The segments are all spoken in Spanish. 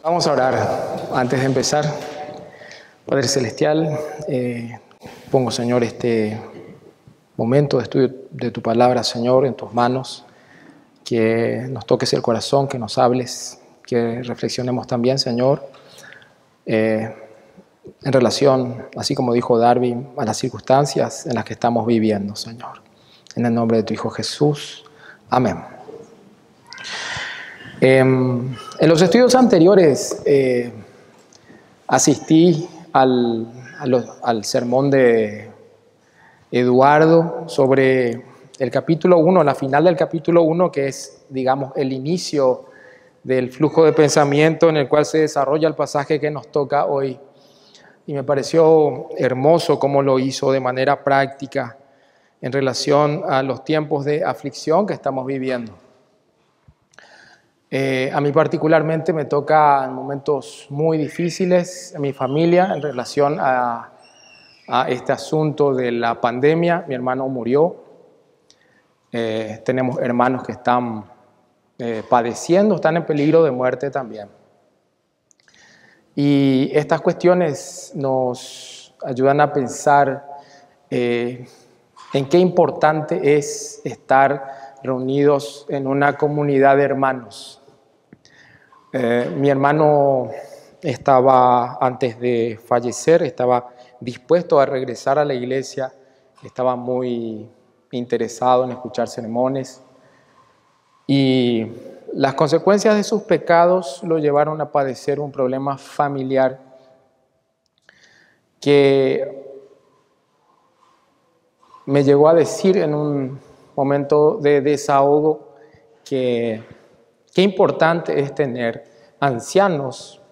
Vamos a orar antes de empezar. Padre Celestial, pongo, Señor, este momento de estudio de tu palabra, Señor, en tus manos. Que nos toques el corazón, que nos hables, que reflexionemos también, Señor, en relación, así como dijo Darwin, a las circunstancias en las que estamos viviendo, Señor. En el nombre de tu Hijo Jesús. Amén. En los estudios anteriores asistí al sermón de Eduardo sobre el capítulo 1, la final del capítulo 1, que es, digamos, el inicio del flujo de pensamiento en el cual se desarrolla el pasaje que nos toca hoy. Y me pareció hermoso cómo lo hizo de manera práctica en relación a los tiempos de aflicción que estamos viviendo. A mí particularmente me toca momentos muy difíciles en mi familia en relación a este asunto de la pandemia. Mi hermano murió. Tenemos hermanos que están padeciendo, están en peligro de muerte también. Y estas cuestiones nos ayudan a pensar en qué importante es estar reunidos en una comunidad de hermanos. Mi hermano estaba, antes de fallecer, estaba dispuesto a regresar a la iglesia, estaba muy interesado en escuchar sermones y las consecuencias de sus pecados lo llevaron a padecer un problema familiar que me llegó a decir en un momento de desahogo que qué importante es tener ancianos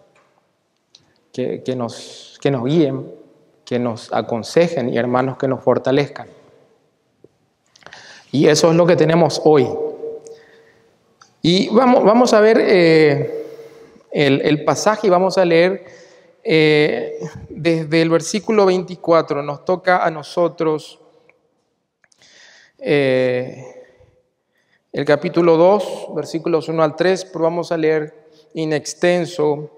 que nos guíen, que nos aconsejen y hermanos que nos fortalezcan. Y eso es lo que tenemos hoy. Y vamos a ver el pasaje y vamos a leer desde el versículo 24. Nos toca a nosotros el capítulo 2, versículos 1 al 3, pero vamos a leer in extenso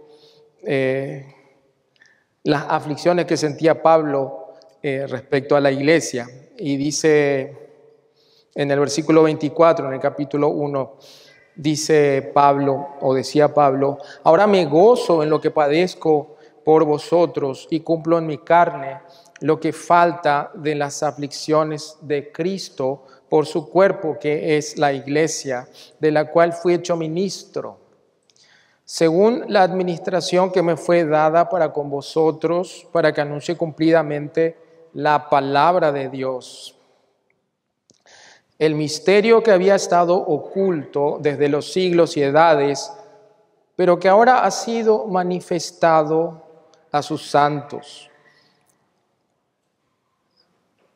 las aflicciones que sentía Pablo respecto a la iglesia. Y dice en el versículo 24, en el capítulo 1, dice Pablo, o decía Pablo: ahora me gozo en lo que padezco por vosotros y cumplo en mi carne lo que falta de las aflicciones de Cristo por su cuerpo, que es la iglesia, de la cual fui hecho ministro, según la administración que me fue dada para con vosotros, para que anuncie cumplidamente la palabra de Dios. El misterio que había estado oculto desde los siglos y edades, pero que ahora ha sido manifestado a sus santos.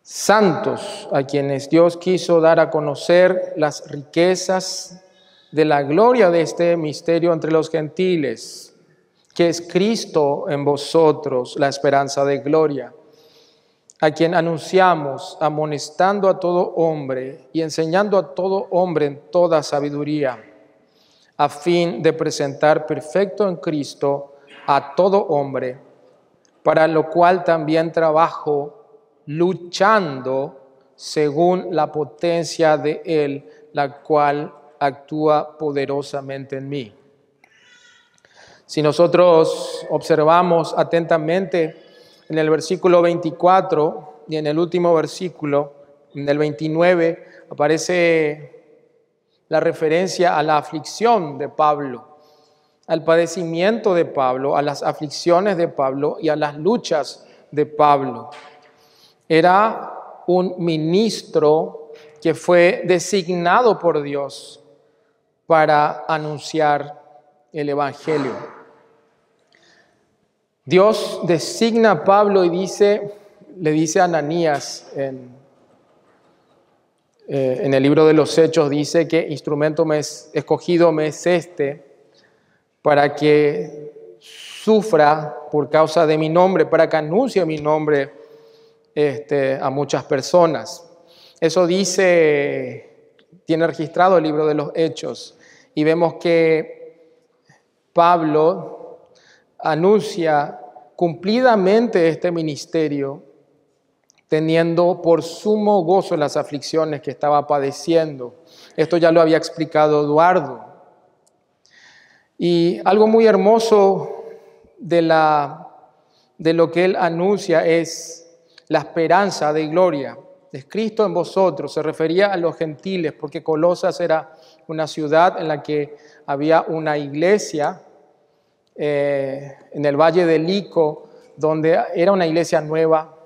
Santos a quienes Dios quiso dar a conocer las riquezas de la gloria de este misterio entre los gentiles, que es Cristo en vosotros, la esperanza de gloria, a quien anunciamos, amonestando a todo hombre y enseñando a todo hombre en toda sabiduría, a fin de presentar perfecto en Cristo a todo hombre, para lo cual también trabajo, luchando según la potencia de Él, la cual actúa poderosamente en mí. Si nosotros observamos atentamente en el versículo 24 y en el último versículo, en el 29, aparece la referencia a la aflicción de Pablo, al padecimiento de Pablo, a las aflicciones de Pablo y a las luchas de Pablo. Era un ministro que fue designado por Dios para anunciar el Evangelio. Dios designa a Pablo y le dice a Ananías en el libro de los Hechos, dice que instrumento escogido me es este, para que sufra por causa de mi nombre, para que anuncie mi nombre a muchas personas. Eso tiene registrado el libro de los Hechos, y vemos que Pablo anuncia cumplidamente este ministerio, teniendo por sumo gozo las aflicciones que estaba padeciendo. Esto ya lo había explicado Eduardo. Y algo muy hermoso de lo que él anuncia es la esperanza de gloria. Es Cristo en vosotros, se refería a los gentiles, porque Colosas era una ciudad en la que había una iglesia en el valle de Lico, donde era una iglesia nueva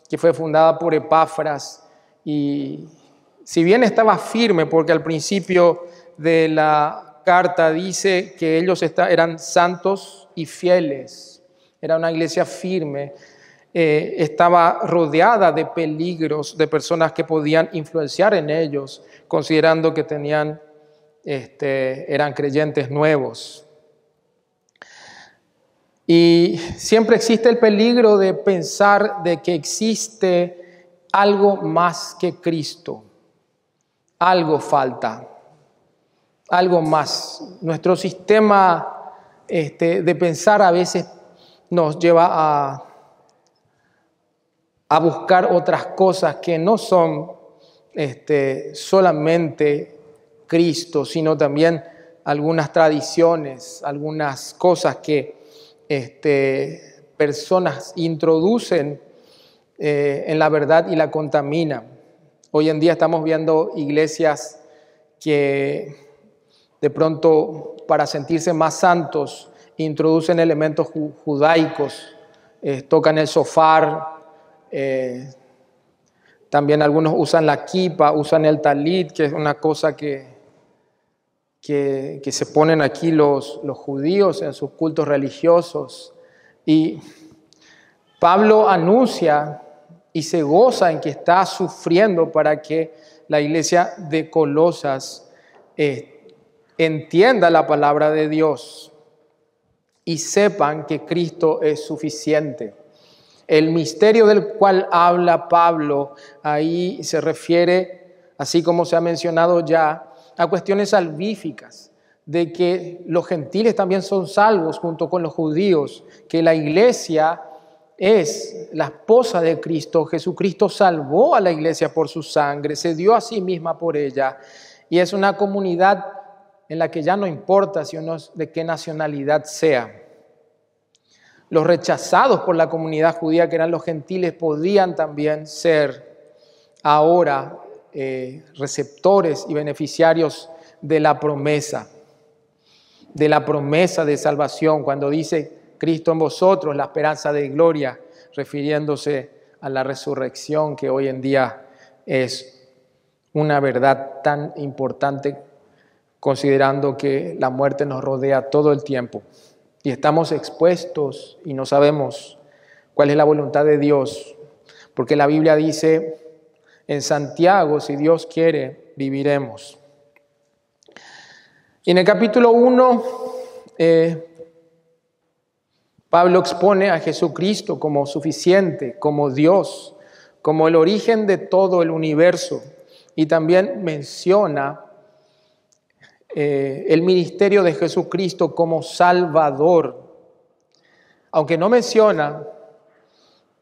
que fue fundada por Epafras, y si bien estaba firme, porque al principio de la carta dice que ellos eran santos y fieles, era una iglesia firme, estaba rodeada de peligros, de personas que podían influenciar en ellos, considerando que eran creyentes nuevos. Y siempre existe el peligro de pensar de que existe algo más que Cristo. Algo falta, algo más. Nuestro sistema de pensar a veces nos lleva a buscar otras cosas que no son solamente Cristo, sino también algunas tradiciones, algunas cosas que personas introducen en la verdad y la contaminan. Hoy en día estamos viendo iglesias que de pronto, para sentirse más santos, introducen elementos judaicos, tocan el shofar, también algunos usan la kipa, usan el talit, que es una cosa que se ponen aquí los judíos en sus cultos religiosos. Y Pablo anuncia y se goza en que está sufriendo para que la iglesia de Colosas entienda la palabra de Dios y sepan que Cristo es suficiente. El misterio del cual habla Pablo ahí se refiere, así como se ha mencionado ya, a cuestiones salvíficas, de que los gentiles también son salvos junto con los judíos, que la iglesia es la esposa de Cristo. Jesucristo salvó a la iglesia por su sangre, se dio a sí misma por ella, y es una comunidad en la que ya no importa si uno es de qué nacionalidad sea. Los rechazados por la comunidad judía, que eran los gentiles, podían también ser ahora receptores y beneficiarios de la promesa de salvación, cuando dice Cristo en vosotros, la esperanza de gloria, refiriéndose a la resurrección, que hoy en día es una verdad tan importante, considerando que la muerte nos rodea todo el tiempo y estamos expuestos y no sabemos cuál es la voluntad de Dios, porque la Biblia dice en Santiago, si Dios quiere, viviremos. Y en el capítulo 1, Pablo expone a Jesucristo como suficiente, como Dios, como el origen de todo el universo, y también menciona el ministerio de Jesucristo como Salvador, aunque no menciona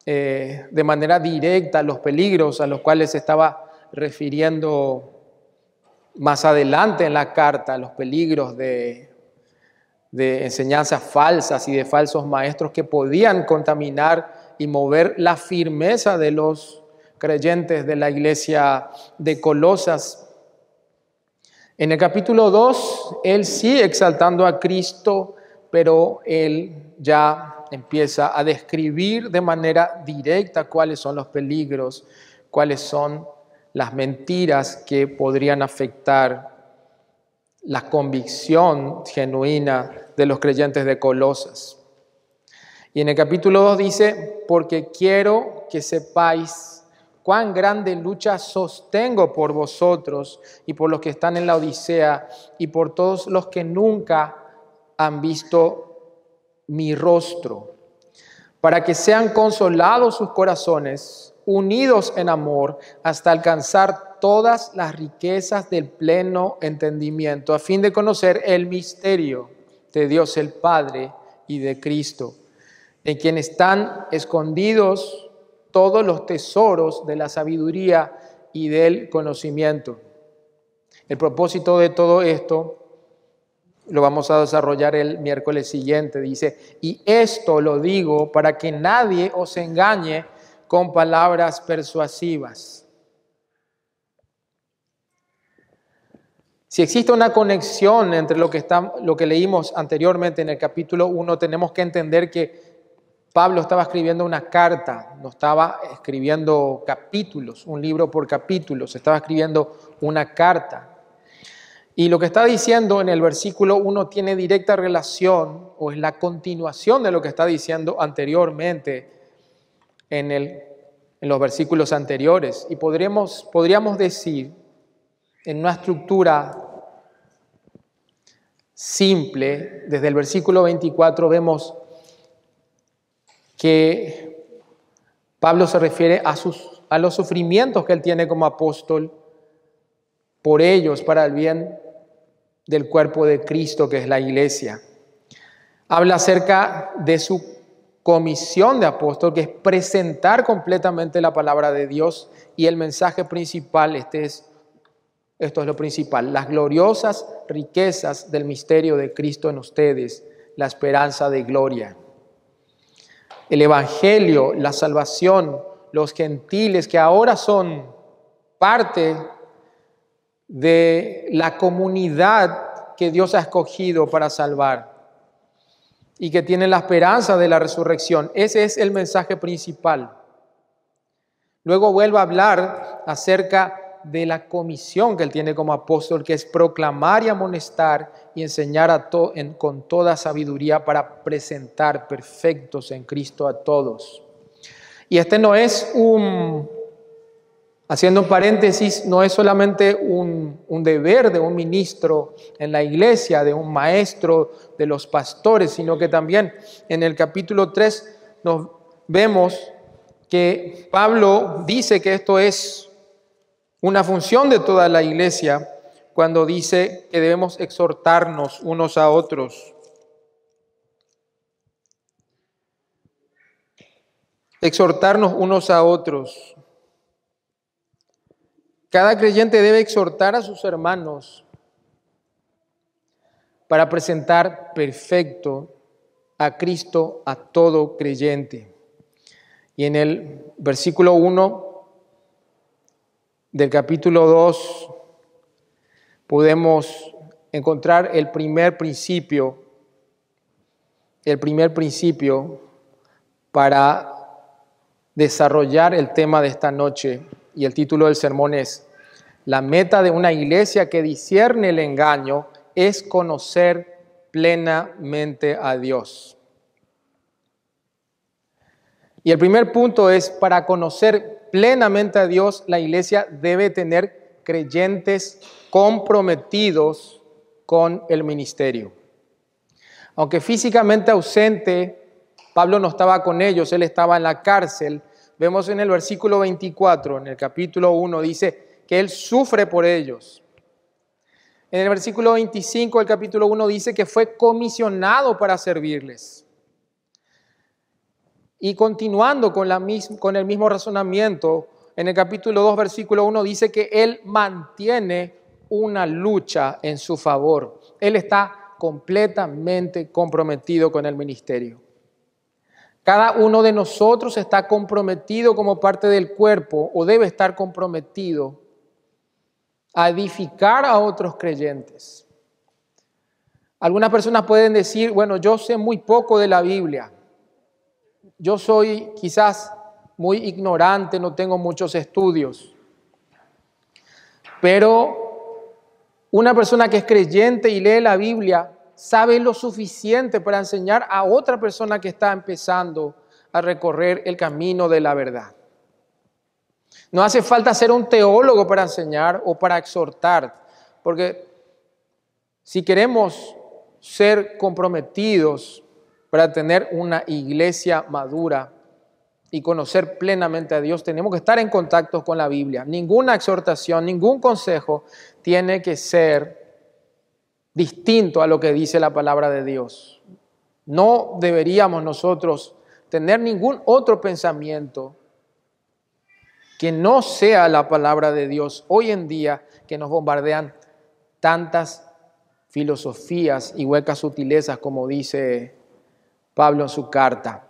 de manera directa los peligros a los cuales se estaba refiriendo más adelante en la carta, los peligros de enseñanzas falsas y de falsos maestros que podían contaminar y mover la firmeza de los creyentes de la iglesia de Colosas. En el capítulo 2, él sigue exaltando a Cristo, pero él ya empieza a describir de manera directa cuáles son los peligros, cuáles son las mentiras que podrían afectar la convicción genuina de los creyentes de Colosas. Y en el capítulo 2 dice, porque quiero que sepáis cuán grande lucha sostengo por vosotros y por los que están en la Odisea y por todos los que nunca han visto mi rostro, para que sean consolados sus corazones, unidos en amor, hasta alcanzar todas las riquezas del pleno entendimiento, a fin de conocer el misterio de Dios el Padre y de Cristo, en quien están escondidos todos los tesoros de la sabiduría y del conocimiento. El propósito de todo esto lo vamos a desarrollar el miércoles siguiente. Dice, y esto lo digo para que nadie os engañe con palabras persuasivas. Si existe una conexión entre lo que leímos anteriormente en el capítulo 1, tenemos que entender que Pablo estaba escribiendo una carta, no estaba escribiendo capítulos, un libro por capítulos, estaba escribiendo una carta. Y lo que está diciendo en el versículo 1 tiene directa relación, o es la continuación de lo que está diciendo anteriormente en los versículos anteriores. Y podríamos decir, en una estructura simple, desde el versículo 24 vemos que Pablo se refiere a los sufrimientos que él tiene como apóstol por ellos, para el bien del cuerpo de Cristo, que es la iglesia. Habla acerca de su comisión de apóstol, que es presentar completamente la palabra de Dios, y el mensaje principal, esto es lo principal, las gloriosas riquezas del misterio de Cristo en ustedes, la esperanza de gloria. El evangelio, la salvación, los gentiles que ahora son parte de la comunidad que Dios ha escogido para salvar y que tienen la esperanza de la resurrección. Ese es el mensaje principal. Luego vuelvo a hablar acerca de la comisión que él tiene como apóstol, que es proclamar y amonestar y enseñar con toda sabiduría para presentar perfectos en Cristo a todos. Y este no es haciendo un paréntesis, no es solamente un deber de un ministro en la iglesia, de un maestro, de los pastores, sino que también en el capítulo 3 nos vemos que Pablo dice que esto es una función de toda la iglesia cuando dice que debemos exhortarnos unos a otros. Exhortarnos unos a otros. Cada creyente debe exhortar a sus hermanos para presentar perfecto a Cristo a todo creyente. Y en el versículo 1 del capítulo 2 podemos encontrar el primer principio para desarrollar el tema de esta noche. Y el título del sermón es: la meta de una iglesia que discierne el engaño es conocer plenamente a Dios. Y el primer punto es, para conocer plenamente a Dios, la iglesia debe tener creyentes comprometidos con el ministerio. Aunque físicamente ausente, Pablo no estaba con ellos, él estaba en la cárcel. Vemos en el versículo 24, en el capítulo 1, dice que él sufre por ellos. En el versículo 25 del capítulo 1 dice que fue comisionado para servirles. Y continuando con el mismo razonamiento, en el capítulo 2, versículo 1, dice que él mantiene una lucha en su favor. Él está completamente comprometido con el ministerio. Cada uno de nosotros está comprometido como parte del cuerpo, o debe estar comprometido a edificar a otros creyentes. Algunas personas pueden decir, bueno, yo sé muy poco de la Biblia. Yo soy quizás muy ignorante, no tengo muchos estudios. Pero una persona que es creyente y lee la Biblia sabe lo suficiente para enseñar a otra persona que está empezando a recorrer el camino de la verdad. No hace falta ser un teólogo para enseñar o para exhortar, porque si queremos ser comprometidos para tener una iglesia madura y conocer plenamente a Dios, tenemos que estar en contacto con la Biblia. Ninguna exhortación, ningún consejo tiene que ser distinto a lo que dice la palabra de Dios. No deberíamos nosotros tener ningún otro pensamiento que no sea la palabra de Dios. Hoy en día que nos bombardean tantas filosofías y huecas sutilezas, como dice Pablo en su carta.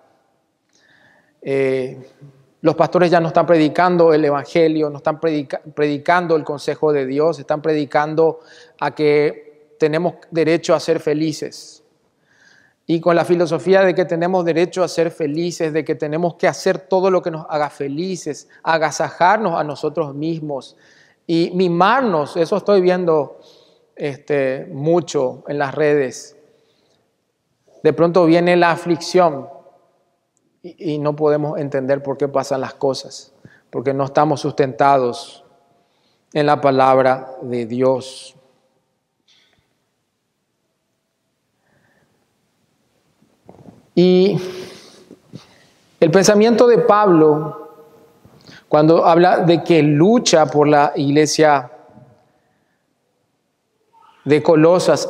Los pastores ya no están predicando el evangelio, no están predicando el consejo de Dios, están predicando a que tenemos derecho a ser felices. Y con la filosofía de que tenemos derecho a ser felices, de que tenemos que hacer todo lo que nos haga felices, agasajarnos a nosotros mismos y mimarnos. Eso estoy viendo mucho en las redes. De pronto viene la aflicción y no podemos entender por qué pasan las cosas, porque no estamos sustentados en la palabra de Dios. Y el pensamiento de Pablo, cuando habla de que lucha por la iglesia de Colosas,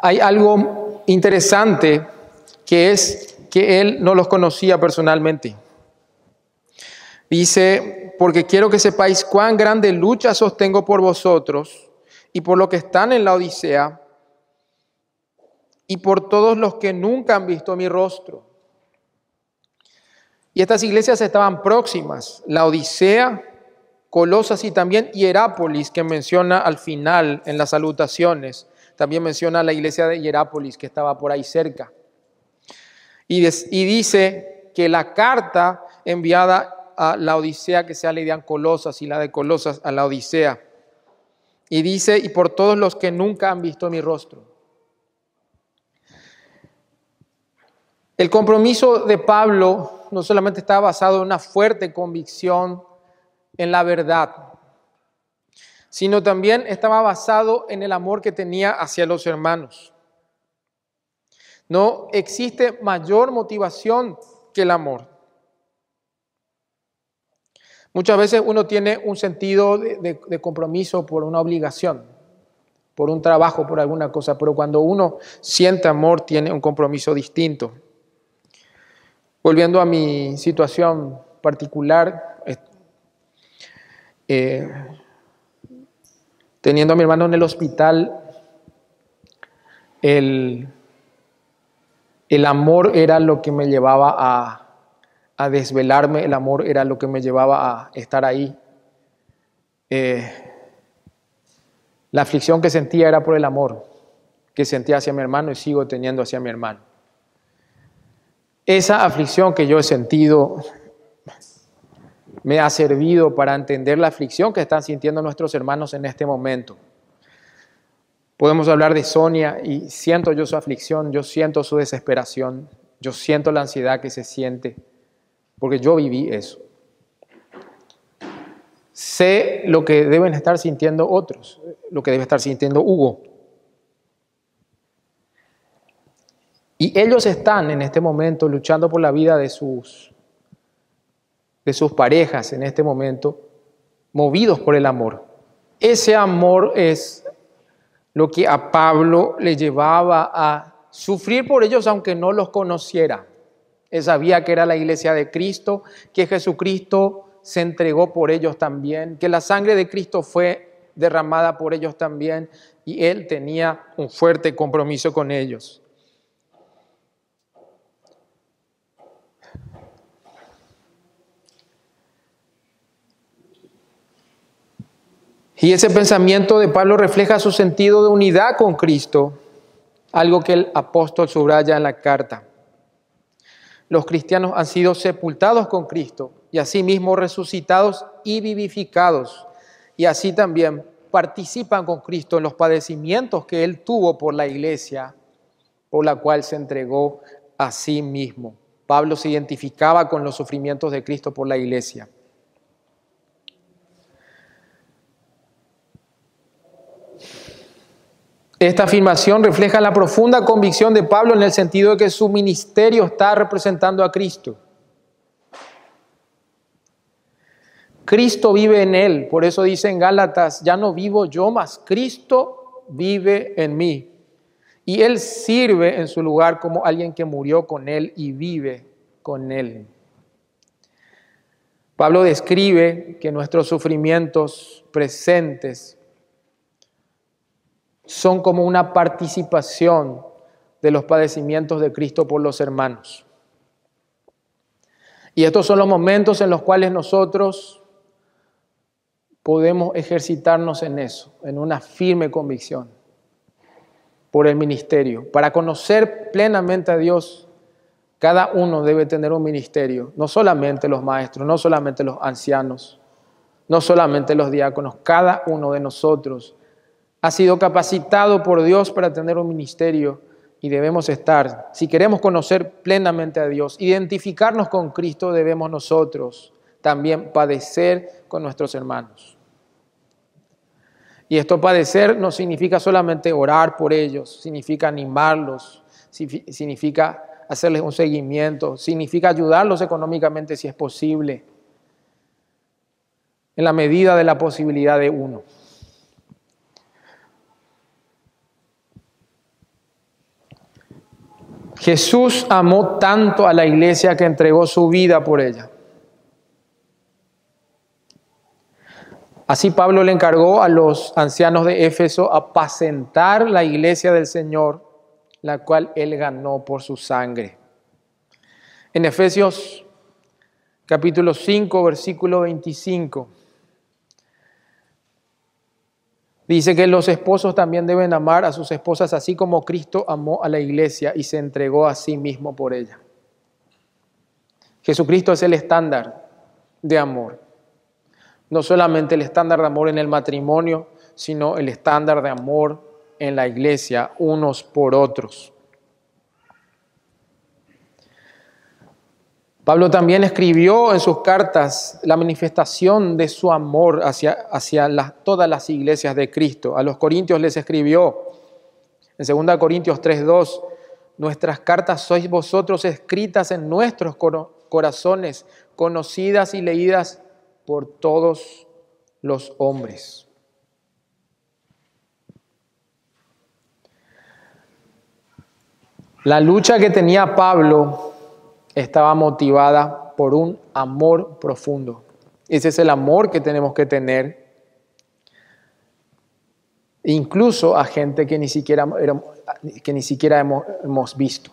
hay algo interesante, que es que él no los conocía personalmente. Dice, porque quiero que sepáis cuán grande lucha sostengo por vosotros y por los que están en la Odisea y por todos los que nunca han visto mi rostro. Y estas iglesias estaban próximas, la Odisea, Colosas y también Hierápolis, que menciona al final en las salutaciones. También menciona la iglesia de Hierápolis, que estaba por ahí cerca. Y dice que la carta enviada a la Odisea, que sea leída en Colosas, y la de Colosas a la Odisea. Y dice, y por todos los que nunca han visto mi rostro. El compromiso de Pablo no solamente está basado en una fuerte convicción en la verdad, sino también estaba basado en el amor que tenía hacia los hermanos. No existe mayor motivación que el amor. Muchas veces uno tiene un sentido de compromiso por una obligación, por un trabajo, por alguna cosa, pero cuando uno siente amor tiene un compromiso distinto. Volviendo a mi situación particular, teniendo a mi hermano en el hospital, el amor era lo que me llevaba a desvelarme, el amor era lo que me llevaba a estar ahí. La aflicción que sentía era por el amor que sentía hacia mi hermano y sigo teniendo hacia mi hermano. Esa aflicción que yo he sentido me ha servido para entender la aflicción que están sintiendo nuestros hermanos en este momento. Podemos hablar de Sonia y siento yo su aflicción, yo siento su desesperación, yo siento la ansiedad que se siente, porque yo viví eso. Sé lo que deben estar sintiendo otros, lo que debe estar sintiendo Hugo. Y ellos están en este momento luchando por la vida de sus parejas en este momento, movidos por el amor. Ese amor es lo que a Pablo le llevaba a sufrir por ellos aunque no los conociera. Él sabía que era la iglesia de Cristo, que Jesucristo se entregó por ellos también, que la sangre de Cristo fue derramada por ellos también y él tenía un fuerte compromiso con ellos. Y ese pensamiento de Pablo refleja su sentido de unidad con Cristo, algo que el apóstol subraya en la carta. Los cristianos han sido sepultados con Cristo y asimismo resucitados y vivificados. Y así también participan con Cristo en los padecimientos que Él tuvo por la iglesia, por la cual se entregó a sí mismo. Pablo se identificaba con los sufrimientos de Cristo por la iglesia. Esta afirmación refleja la profunda convicción de Pablo en el sentido de que su ministerio está representando a Cristo. Cristo vive en él, por eso dice en Gálatas, ya no vivo yo, mas Cristo vive en mí. y Él sirve en su lugar como alguien que murió con Él y vive con Él. Pablo describe que nuestros sufrimientos presentes son como una participación de los padecimientos de Cristo por los hermanos. Y estos son los momentos en los cuales nosotros podemos ejercitarnos en eso, en una firme convicción por el ministerio. Para conocer plenamente a Dios, cada uno debe tener un ministerio, no solamente los maestros, no solamente los ancianos, no solamente los diáconos, cada uno de nosotros ha sido capacitado por Dios para tener un ministerio y debemos estar, si queremos conocer plenamente a Dios, identificarnos con Cristo, debemos nosotros también padecer con nuestros hermanos. Y esto padecer no significa solamente orar por ellos, significa animarlos, significa hacerles un seguimiento, significa ayudarlos económicamente si es posible, en la medida de la posibilidad de uno. Jesús amó tanto a la iglesia que entregó su vida por ella. Así Pablo le encargó a los ancianos de Éfeso apacentar la iglesia del Señor, la cual Él ganó por su sangre. En Efesios capítulo 5, versículo 25, dice que los esposos también deben amar a sus esposas así como Cristo amó a la iglesia y se entregó a sí mismo por ella. Jesucristo es el estándar de amor. No solamente el estándar de amor en el matrimonio, sino el estándar de amor en la iglesia, unos por otros. Pablo también escribió en sus cartas la manifestación de su amor hacia todas las iglesias de Cristo. A los corintios les escribió en 2 Corintios 3:2, nuestras cartas sois vosotros escritas en nuestros corazones, conocidas y leídas por todos los hombres. La lucha que tenía Pablo estaba motivada por un amor profundo. Ese es el amor que tenemos que tener, incluso a gente que ni siquiera hemos visto.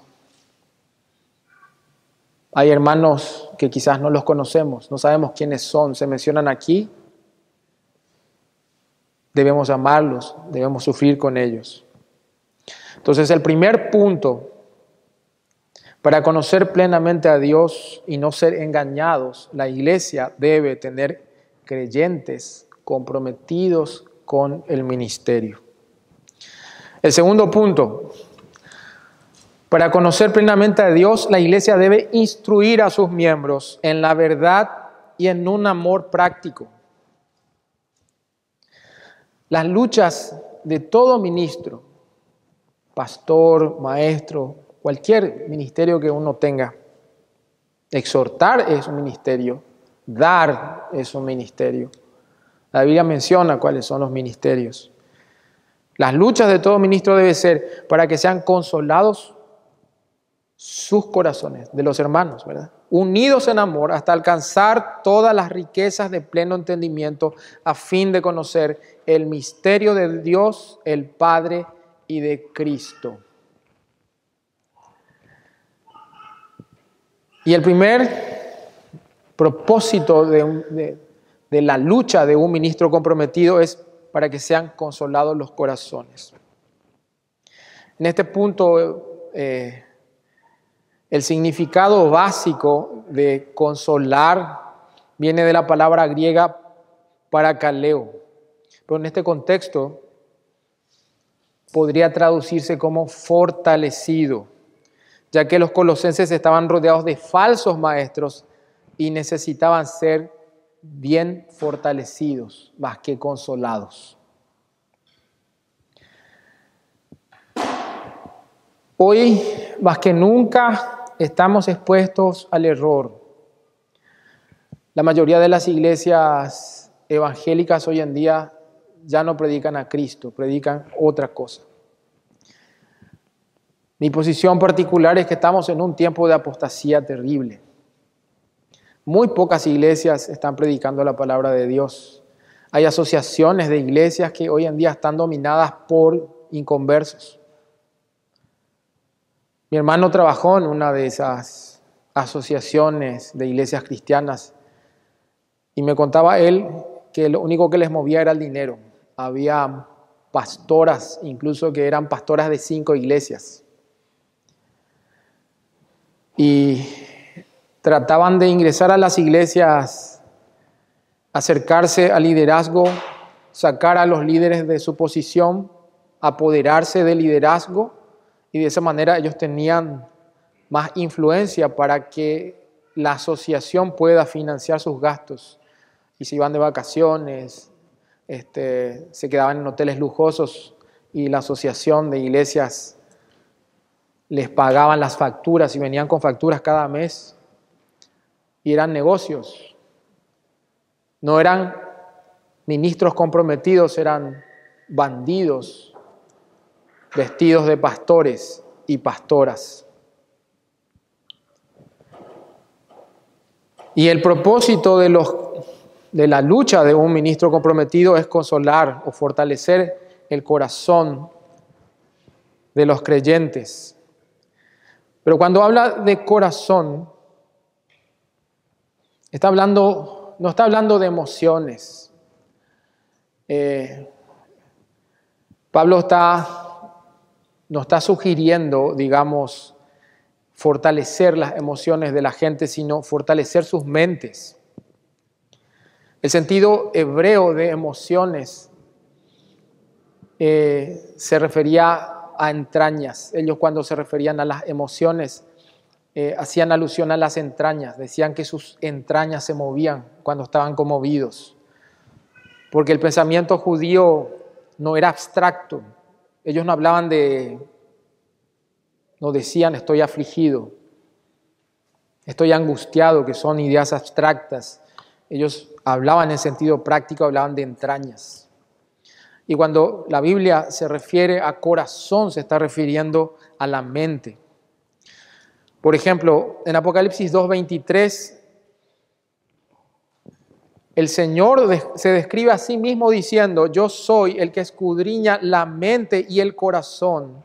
Hay hermanos que quizás no los conocemos, no sabemos quiénes son, se mencionan aquí. Debemos amarlos, debemos sufrir con ellos. Entonces, el primer punto para conocer plenamente a Dios y no ser engañados, la iglesia debe tener creyentes comprometidos con el ministerio. El segundo punto, para conocer plenamente a Dios, la iglesia debe instruir a sus miembros en la verdad y en un amor práctico. Las luchas de todo ministro, pastor, maestro, cualquier ministerio que uno tenga, exhortar es un ministerio, dar es un ministerio. La Biblia menciona cuáles son los ministerios. Las luchas de todo ministro deben ser para que sean consolados sus corazones, de los hermanos, ¿verdad? Unidos en amor hasta alcanzar todas las riquezas de pleno entendimiento a fin de conocer el misterio de Dios, el Padre y de Cristo. Y el primer propósito de la lucha de un ministro comprometido es para que sean consolados los corazones. En este punto, el significado básico de consolar viene de la palabra griega parakaleo, pero en este contexto podría traducirse como fortalecido, ya que los colosenses estaban rodeados de falsos maestros y necesitaban ser bien fortalecidos, más que consolados. Hoy, más que nunca, estamos expuestos al error. La mayoría de las iglesias evangélicas hoy en día ya no predican a Cristo, predican otra cosa. Mi posición particular es que estamos en un tiempo de apostasía terrible. Muy pocas iglesias están predicando la palabra de Dios. Hay asociaciones de iglesias que hoy en día están dominadas por inconversos. Mi hermano trabajó en una de esas asociaciones de iglesias cristianas y me contaba él que lo único que les movía era el dinero. Había pastoras, incluso que eran pastoras de 5 iglesias. Y trataban de ingresar a las iglesias, acercarse al liderazgo, sacar a los líderes de su posición, apoderarse del liderazgo, y de esa manera ellos tenían más influencia para que la asociación pueda financiar sus gastos. Y se iban de vacaciones, se quedaban en hoteles lujosos y la asociación de iglesias les pagaban las facturas y venían con facturas cada mes. Y eran negocios. No eran ministros comprometidos, eran bandidos vestidos de pastores y pastoras. Y el propósito de la lucha de un ministro comprometido es consolar o fortalecer el corazón de los creyentes. Pero cuando habla de corazón, no está hablando de emociones. Pablo no está sugiriendo, digamos, fortalecer las emociones de la gente, sino fortalecer sus mentes. El sentido hebreo de emociones se refería a entrañas. Ellos, cuando se referían a las emociones, hacían alusión a las entrañas. Decían que sus entrañas se movían cuando estaban conmovidos. Porque el pensamiento judío no era abstracto. Ellos no decían estoy afligido, estoy angustiado, que son ideas abstractas. Ellos hablaban en sentido práctico, hablaban de entrañas. Y cuando la Biblia se refiere a corazón, se está refiriendo a la mente. Por ejemplo, en Apocalipsis 2:23, el Señor se describe a sí mismo diciendo: yo soy el que escudriña la mente y el corazón,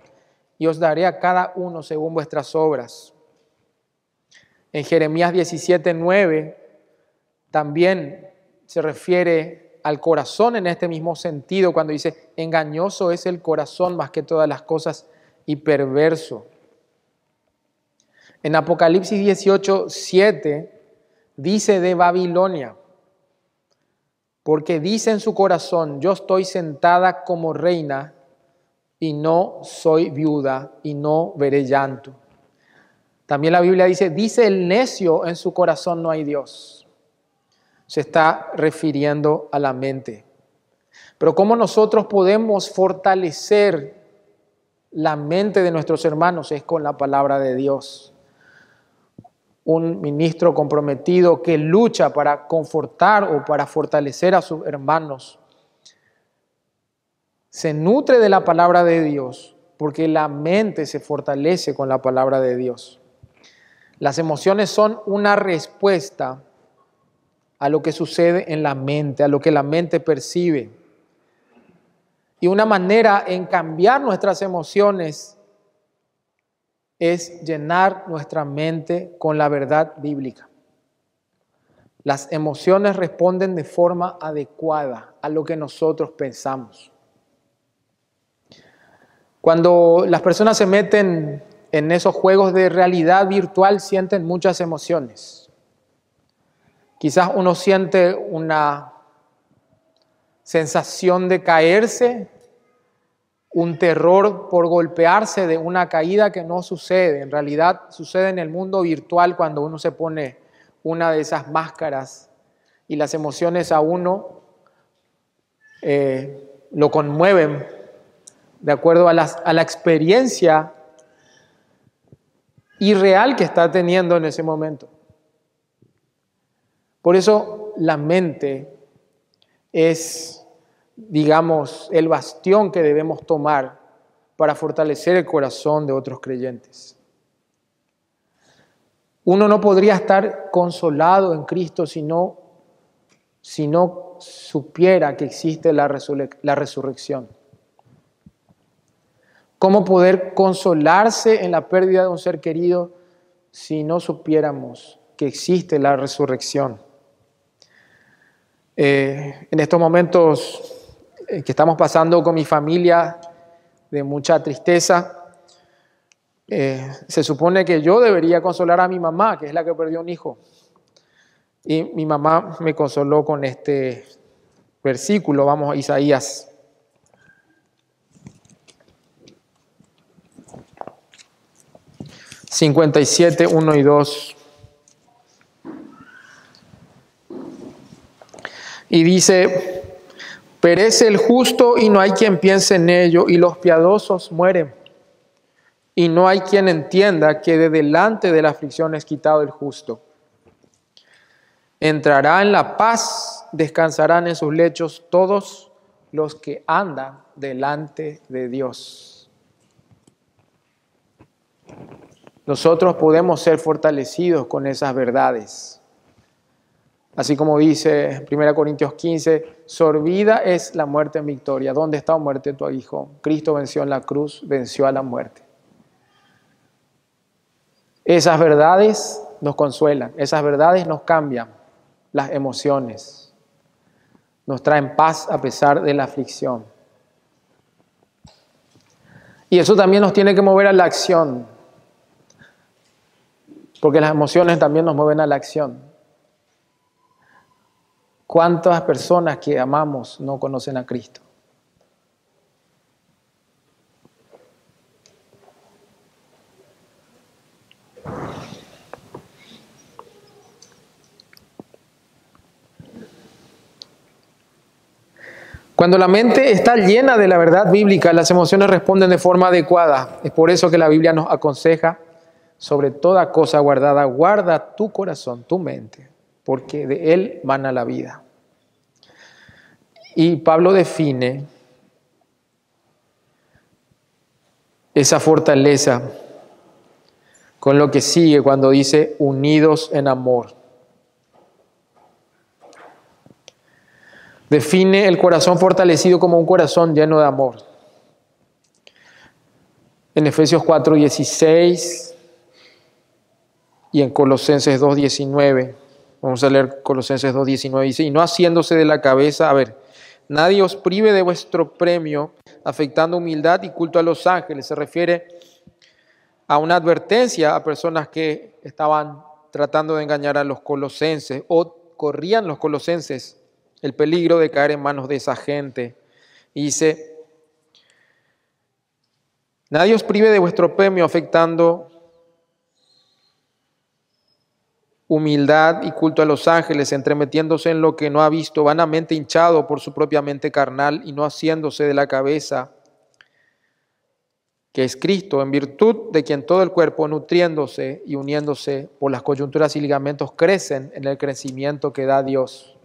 y os daré a cada uno según vuestras obras. En Jeremías 17:9 también se refiere al corazón en este mismo sentido, cuando dice: engañoso es el corazón más que todas las cosas y perverso. En Apocalipsis 18:7 dice de Babilonia: porque dice en su corazón, yo estoy sentada como reina y no soy viuda y no veré llanto. También la Biblia dice el necio en su corazón no hay Dios. Se está refiriendo a la mente. Pero ¿cómo nosotros podemos fortalecer la mente de nuestros hermanos? Es con la palabra de Dios. Un ministro comprometido que lucha para confortar o para fortalecer a sus hermanos se nutre de la palabra de Dios, porque la mente se fortalece con la palabra de Dios. Las emociones son una respuesta a lo que sucede en la mente, a lo que la mente percibe. Y una manera en cambiar nuestras emociones es llenar nuestra mente con la verdad bíblica. Las emociones responden de forma adecuada a lo que nosotros pensamos. Cuando las personas se meten en esos juegos de realidad virtual, sienten muchas emociones. Quizás uno siente una sensación de caerse, un terror por golpearse de una caída que no sucede. En realidad sucede en el mundo virtual cuando uno se pone una de esas máscaras y las emociones a uno lo conmueven de acuerdo a la experiencia irreal que está teniendo en ese momento. Por eso la mente es, digamos, el bastión que debemos tomar para fortalecer el corazón de otros creyentes. Uno no podría estar consolado en Cristo si no supiera que existe la resurrección. ¿Cómo poder consolarse en la pérdida de un ser querido si no supiéramos que existe la resurrección? En estos momentos que estamos pasando con mi familia de mucha tristeza, se supone que yo debería consolar a mi mamá, que es la que perdió un hijo. Y mi mamá me consoló con este versículo. Vamos a Isaías. (57, 1 y 2). Y dice: perece el justo y no hay quien piense en ello, y los piadosos mueren. Y no hay quien entienda que de delante de la aflicción es quitado el justo. Entrará en la paz, descansarán en sus lechos todos los que andan delante de Dios. Nosotros podemos ser fortalecidos con esas verdades. Así como dice 1 Corintios 15, sorbida es la muerte en victoria. ¿Dónde está, oh muerte, tu aguijón? Cristo venció en la cruz, venció a la muerte. Esas verdades nos consuelan, esas verdades nos cambian las emociones, nos traen paz a pesar de la aflicción. Y eso también nos tiene que mover a la acción, porque las emociones también nos mueven a la acción. ¿Cuántas personas que amamos no conocen a Cristo? Cuando la mente está llena de la verdad bíblica, las emociones responden de forma adecuada. Es por eso que la Biblia nos aconseja: sobre toda cosa guardada, guarda tu corazón, tu mente, porque de él mana la vida. Y Pablo define esa fortaleza con lo que sigue cuando dice unidos en amor. Define el corazón fortalecido como un corazón lleno de amor. En Efesios 4:16 y en Colosenses 2:19, vamos a leer Colosenses 2:19, dice: y no haciéndose de la cabeza, nadie os prive de vuestro premio, afectando humildad y culto a los ángeles. Se refiere a una advertencia a personas que estaban tratando de engañar a los colosenses, o corrían los colosenses el peligro de caer en manos de esa gente. Y dice: nadie os prive de vuestro premio, afectando humildad y culto a los ángeles, entremetiéndose en lo que no ha visto, vanamente hinchado por su propia mente carnal, y no haciéndose de la cabeza, que es Cristo, en virtud de quien todo el cuerpo, nutriéndose y uniéndose por las coyunturas y ligamentos, crecen en el crecimiento que da Dios.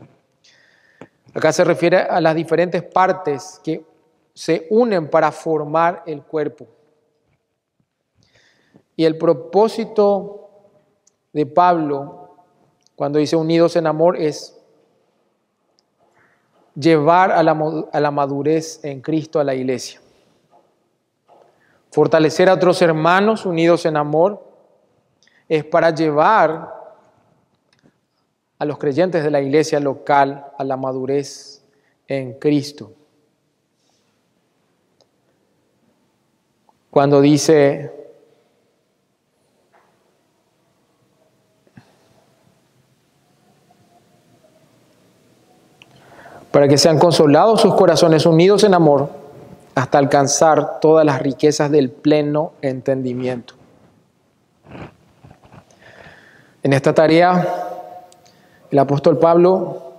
Acá se refiere a las diferentes partes que se unen para formar el cuerpo. Y el propósito de Pablo, cuando dice unidos en amor, es llevar a la madurez en Cristo a la iglesia. Fortalecer a otros hermanos unidos en amor es para llevar a los creyentes de la iglesia local a la madurez en Cristo. Cuando dice: para que sean consolados sus corazones unidos en amor, hasta alcanzar todas las riquezas del pleno entendimiento. En esta tarea, el apóstol Pablo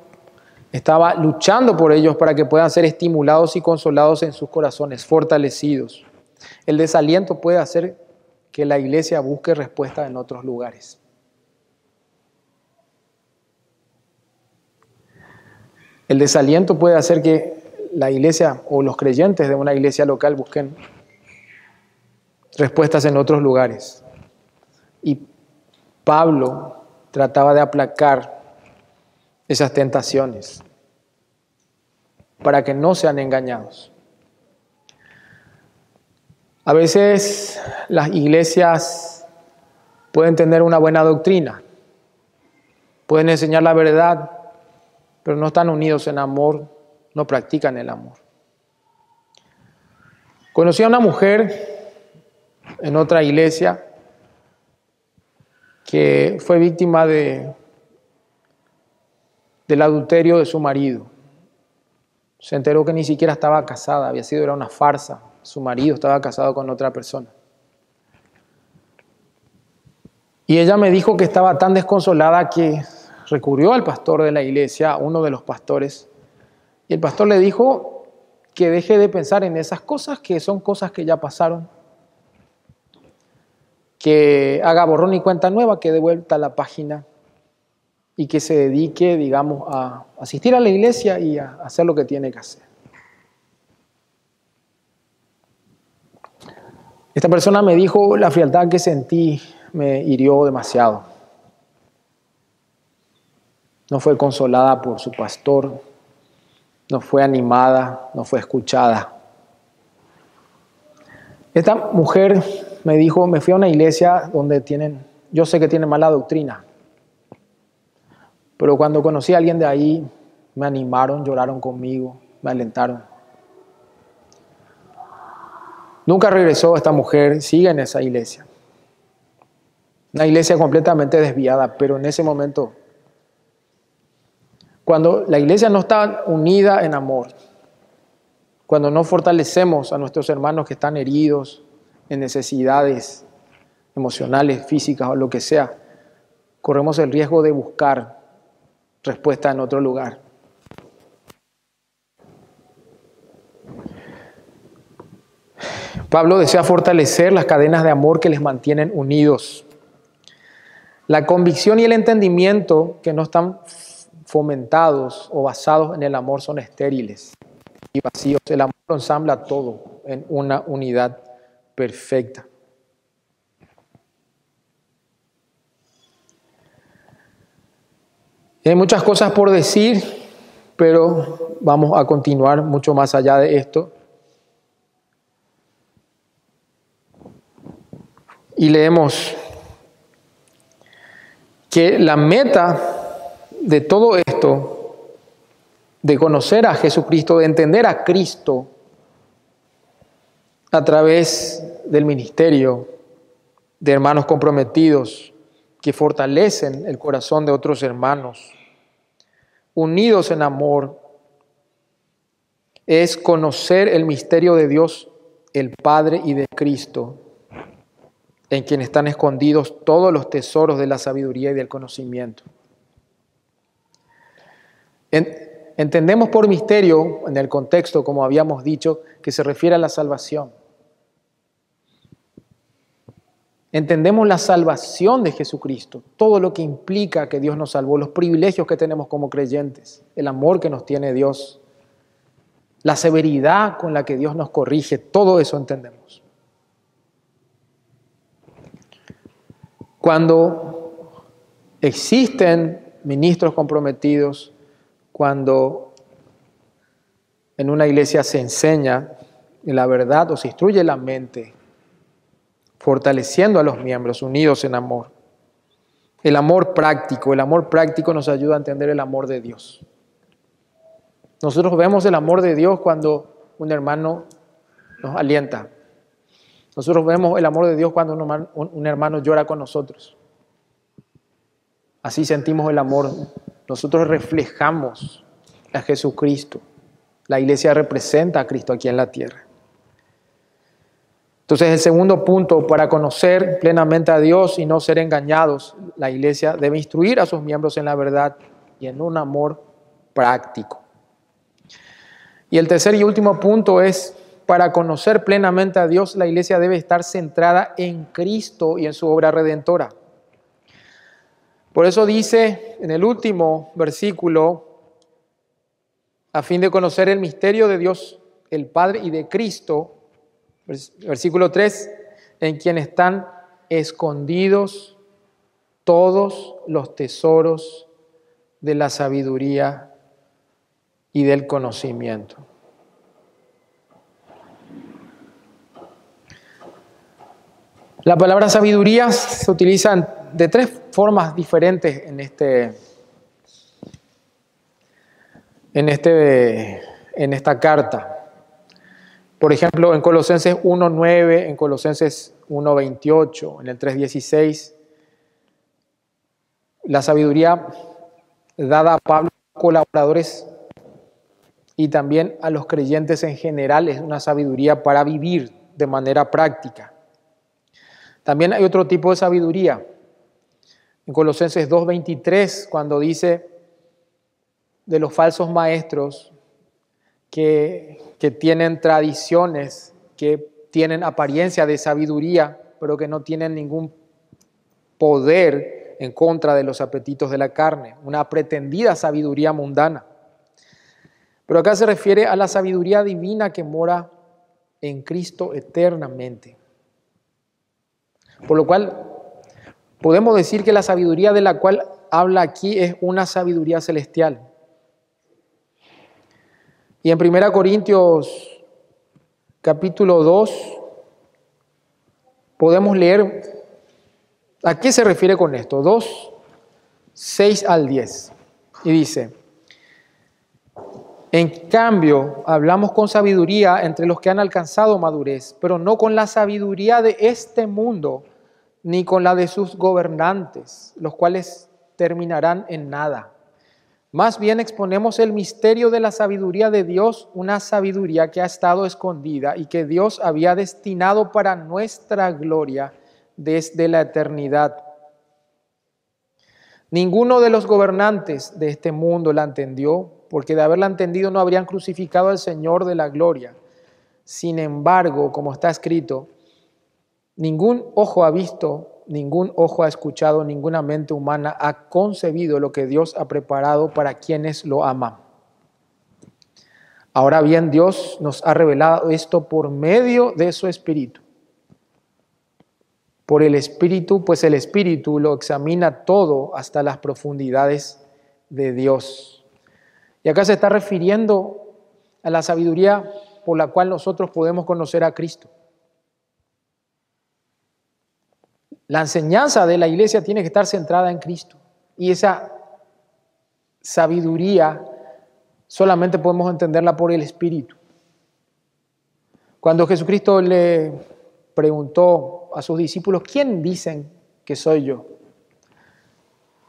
estaba luchando por ellos para que puedan ser estimulados y consolados en sus corazones, fortalecidos. El desaliento puede hacer que la iglesia busque respuesta en otros lugares. El desaliento puede hacer que la iglesia o los creyentes de una iglesia local busquen respuestas en otros lugares. Y Pablo trataba de aplacar esas tentaciones para que no sean engañados. A veces las iglesias pueden tener una buena doctrina, pueden enseñar la verdad, pero no están unidos en amor, no practican el amor. Conocí a una mujer en otra iglesia que fue víctima del adulterio de su marido. Se enteró que ni siquiera estaba casada, era una farsa. Su marido estaba casado con otra persona. Y ella me dijo que estaba tan desconsolada que recurrió al pastor de la iglesia, a uno de los pastores, y el pastor le dijo que deje de pensar en esas cosas, que son cosas que ya pasaron, que haga borrón y cuenta nueva, que dé vuelta a la página y que se dedique, digamos, a asistir a la iglesia y a hacer lo que tiene que hacer. Esta persona me dijo: la frialdad que sentí me hirió demasiado. No fue consolada por su pastor, no fue animada, no fue escuchada. Esta mujer me dijo: me fui a una iglesia donde yo sé que tienen mala doctrina, pero cuando conocí a alguien de ahí, me animaron, lloraron conmigo, me alentaron. Nunca regresó esta mujer, sigue en esa iglesia. Una iglesia completamente desviada, pero en ese momento, cuando la iglesia no está unida en amor, cuando no fortalecemos a nuestros hermanos que están heridos, en necesidades emocionales, físicas o lo que sea, corremos el riesgo de buscar respuesta en otro lugar. Pablo desea fortalecer las cadenas de amor que les mantienen unidos. La convicción y el entendimiento que no están fomentados o basados en el amor son estériles y vacíos. El amor ensambla todo en una unidad perfecta. Hay muchas cosas por decir, pero vamos a continuar mucho más allá de esto. Y leemos que la meta de todo esto, de conocer a Jesucristo, de entender a Cristo a través del ministerio de hermanos comprometidos que fortalecen el corazón de otros hermanos, unidos en amor, es conocer el misterio de Dios, el Padre, y de Cristo, en quien están escondidos todos los tesoros de la sabiduría y del conocimiento. Entendemos por misterio, en el contexto, como habíamos dicho, que se refiere a la salvación. Entendemos la salvación de Jesucristo, todo lo que implica que Dios nos salvó, los privilegios que tenemos como creyentes, el amor que nos tiene Dios, la severidad con la que Dios nos corrige, todo eso entendemos. Cuando existen ministros comprometidos, cuando en una iglesia se enseña la verdad o se instruye la mente, fortaleciendo a los miembros unidos en amor. El amor práctico nos ayuda a entender el amor de Dios. Nosotros vemos el amor de Dios cuando un hermano nos alienta. Nosotros vemos el amor de Dios cuando un hermano llora con nosotros. Así sentimos el amor. Nosotros reflejamos a Jesucristo. La iglesia representa a Cristo aquí en la tierra. Entonces, el segundo punto, para conocer plenamente a Dios y no ser engañados, la iglesia debe instruir a sus miembros en la verdad y en un amor práctico. Y el tercer y último punto es, para conocer plenamente a Dios, la iglesia debe estar centrada en Cristo y en su obra redentora. Por eso dice en el último versículo, a fin de conocer el misterio de Dios, el Padre, y de Cristo, versículo 3, en quien están escondidos todos los tesoros de la sabiduría y del conocimiento. La palabra sabiduría se utiliza de tres formas diferentes en esta carta. Por ejemplo, en Colosenses 1:9, en Colosenses 1:28, en el 3:16, la sabiduría dada a Pablo, a colaboradores y también a los creyentes en general es una sabiduría para vivir de manera práctica. También hay otro tipo de sabiduría. En Colosenses 2:23, cuando dice de los falsos maestros que tienen tradiciones, que tienen apariencia de sabiduría, pero que no tienen ningún poder en contra de los apetitos de la carne, una pretendida sabiduría mundana. Pero acá se refiere a la sabiduría divina que mora en Cristo eternamente. Por lo cual, podemos decir que la sabiduría de la cual habla aquí es una sabiduría celestial. Y en 1 Corintios capítulo 2 podemos leer a qué se refiere con esto. 2, 6 al 10. Y dice: en cambio, hablamos con sabiduría entre los que han alcanzado madurez, pero no con la sabiduría de este mundo, ni con la de sus gobernantes, los cuales terminarán en nada. Más bien exponemos el misterio de la sabiduría de Dios, una sabiduría que ha estado escondida y que Dios había destinado para nuestra gloria desde la eternidad. Ninguno de los gobernantes de este mundo la entendió, porque de haberla entendido no habrían crucificado al Señor de la gloria. Sin embargo, como está escrito, ningún ojo ha visto, ningún ojo ha escuchado, ninguna mente humana ha concebido lo que Dios ha preparado para quienes lo aman. Ahora bien, Dios nos ha revelado esto por medio de su Espíritu. Por el Espíritu, pues el Espíritu lo examina todo hasta las profundidades de Dios. Y acá se está refiriendo a la sabiduría por la cual nosotros podemos conocer a Cristo. La enseñanza de la iglesia tiene que estar centrada en Cristo. Y esa sabiduría solamente podemos entenderla por el Espíritu. Cuando Jesucristo le preguntó a sus discípulos: ¿quién dicen que soy yo?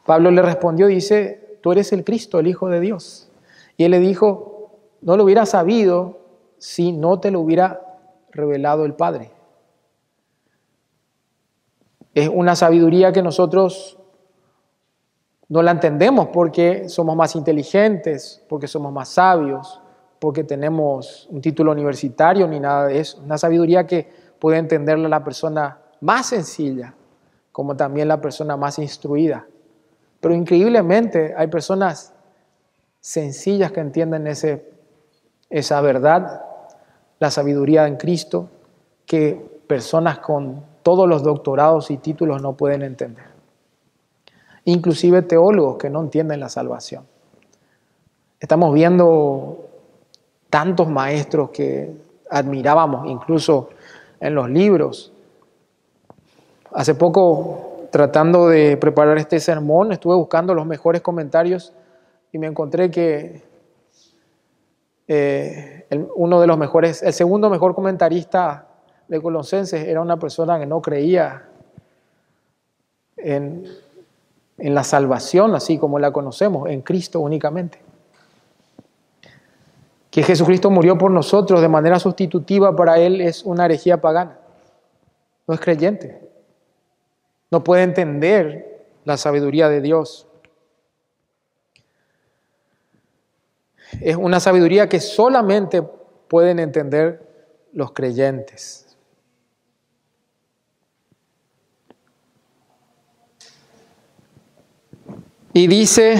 Pablo le respondió, dice: tú eres el Cristo, el Hijo de Dios. Y él le dijo: no lo hubiera sabido si no te lo hubiera revelado el Padre. Es una sabiduría que nosotros no la entendemos porque somos más inteligentes, porque somos más sabios, porque tenemos un título universitario, ni nada de eso. Una sabiduría que puede entenderla la persona más sencilla, como también la persona más instruida. Pero increíblemente hay personas sencillas que entienden esa verdad, la sabiduría en Cristo, que personas con todos los doctorados y títulos no pueden entender. Inclusive teólogos que no entienden la salvación. Estamos viendo tantos maestros que admirábamos, incluso en los libros. Hace poco, tratando de preparar este sermón, estuve buscando los mejores comentarios y me encontré que uno de los mejores, el segundo mejor comentarista de Colosenses era una persona que no creía en la salvación así como la conocemos, en Cristo únicamente. Que Jesucristo murió por nosotros de manera sustitutiva, para él es una herejía pagana. No es creyente. No puede entender la sabiduría de Dios. Es una sabiduría que solamente pueden entender los creyentes. Y dice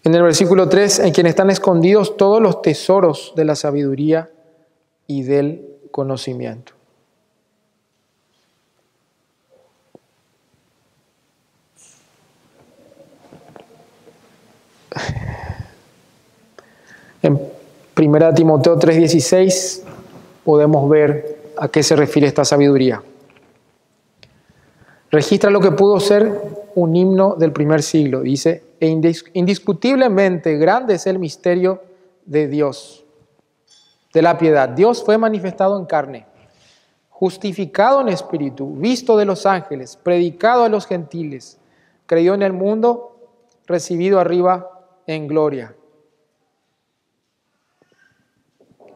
en el versículo 3, en quien están escondidos todos los tesoros de la sabiduría y del conocimiento. En 1 Timoteo 3:16 podemos ver a qué se refiere esta sabiduría. Registra lo que pudo ser un himno del primer siglo. Dice, indiscutiblemente grande es el misterio de Dios, de la piedad. Dios fue manifestado en carne, justificado en espíritu, visto de los ángeles, predicado a los gentiles, creyó en el mundo, recibido arriba en gloria.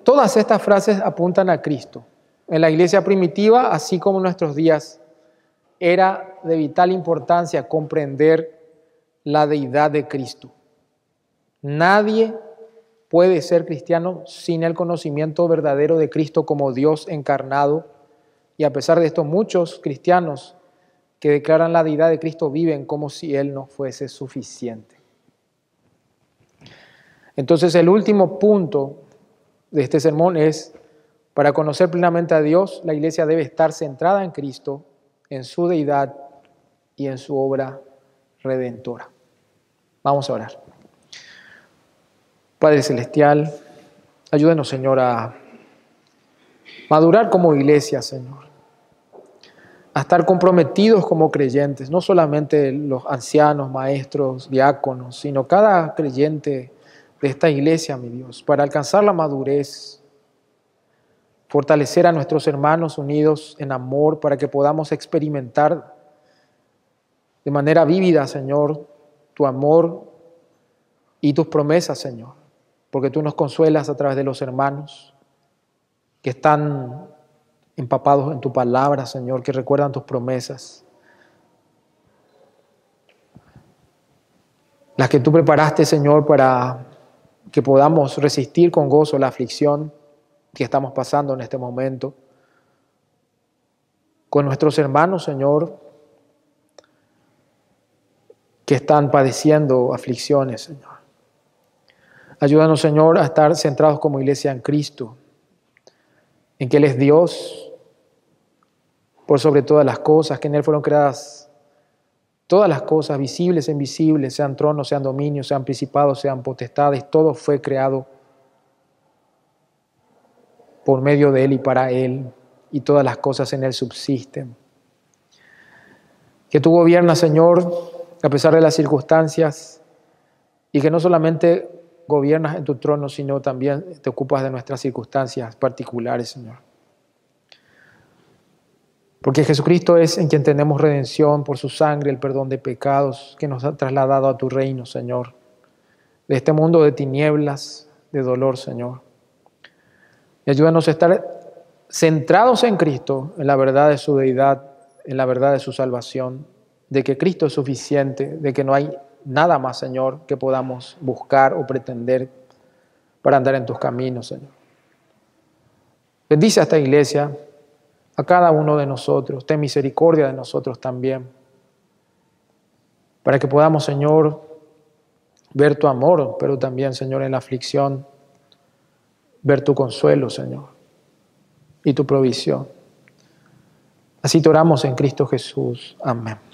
Todas estas frases apuntan a Cristo. En la iglesia primitiva, así como en nuestros días, era de vital importancia comprender la deidad de Cristo. Nadie puede ser cristiano sin el conocimiento verdadero de Cristo como Dios encarnado, y a pesar de esto, muchos cristianos que declaran la deidad de Cristo viven como si Él no fuese suficiente. Entonces, el último punto de este sermón es, para conocer plenamente a Dios, la iglesia debe estar centrada en Cristo, en su deidad y en su obra redentora. Vamos a orar. Padre Celestial, ayúdanos, Señor, a madurar como iglesia, Señor, a estar comprometidos como creyentes, no solamente los ancianos, maestros, diáconos, sino cada creyente de esta iglesia, mi Dios, para alcanzar la madurez, fortalecer a nuestros hermanos unidos en amor para que podamos experimentar de manera vívida, Señor, tu amor y tus promesas, Señor, porque tú nos consuelas a través de los hermanos que están empapados en tu palabra, Señor, que recuerdan tus promesas, las que tú preparaste, Señor, para que podamos resistir con gozo la aflicción que estamos pasando en este momento con nuestros hermanos, Señor, que están padeciendo aflicciones, Señor. Ayúdanos, Señor, a estar centrados como iglesia en Cristo, en que Él es Dios por sobre todas las cosas, que en Él fueron creadas todas las cosas, visibles e invisibles, sean tronos, sean dominios, sean principados, sean potestades, todo fue creado por medio de Él y para Él, y todas las cosas en Él subsisten. Que tú gobiernas, Señor, a pesar de las circunstancias, y que no solamente gobiernas en tu trono, sino también te ocupas de nuestras circunstancias particulares, Señor. Porque Jesucristo es en quien tenemos redención por su sangre, el perdón de pecados que nos ha trasladado a tu reino, Señor, de este mundo de tinieblas, de dolor, Señor. Y ayúdanos a estar centrados en Cristo, en la verdad de su deidad, en la verdad de su salvación, de que Cristo es suficiente, de que no hay nada más, Señor, que podamos buscar o pretender para andar en tus caminos, Señor. Bendice a esta iglesia, a cada uno de nosotros, ten misericordia de nosotros también, para que podamos, Señor, ver tu amor, pero también, Señor, en la aflicción, ver tu consuelo, Señor, y tu provisión. Así te oramos en Cristo Jesús. Amén.